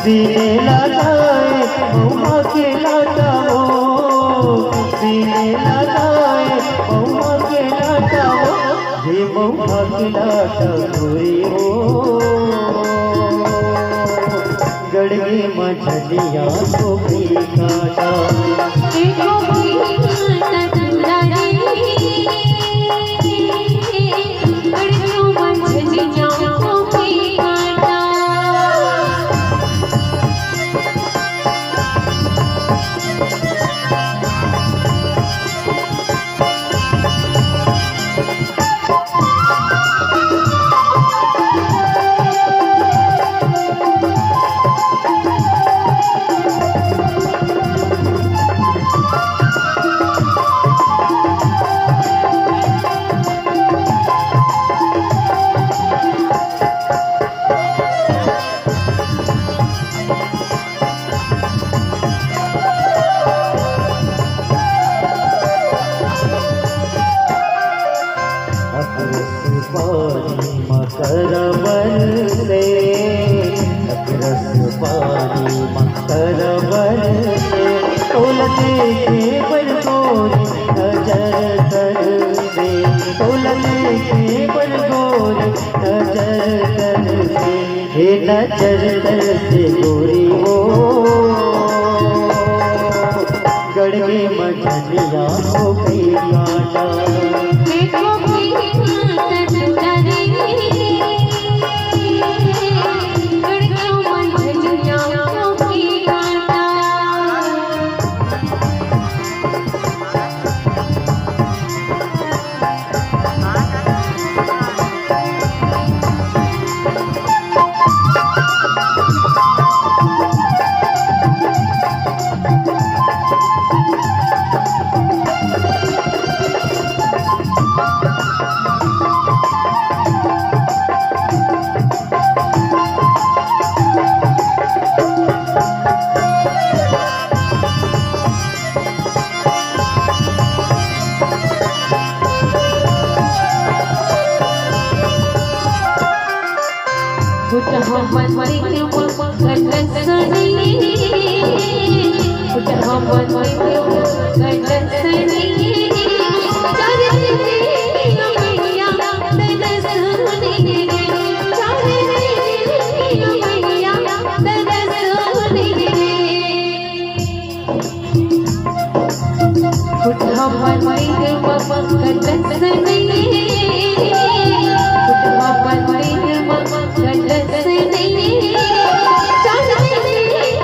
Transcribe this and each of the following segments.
सीने लगाए महुआ के लाटा हो, सीने लगाए महुआ के लाटा हो, ये महुआ के लाटा गोरी हो, गड़गे मछलियाँ को भी काटा मकर बरसे, रस पानी मकर बरसे, तोलते के बरगोरी नजर कर दे, तोलते के बरगोरी नजर कर दे, हे नजर कर से गोरी हो, गड़गे मछलियाँ हो गई काटा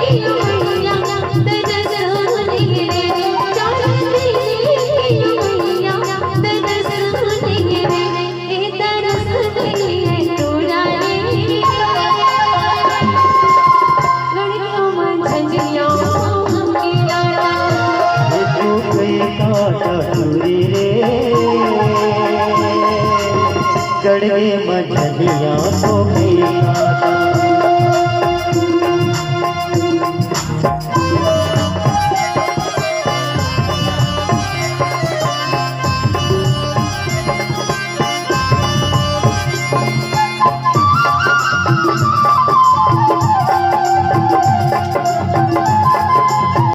Thank you. गड़े मछलियाँ को भी खाता।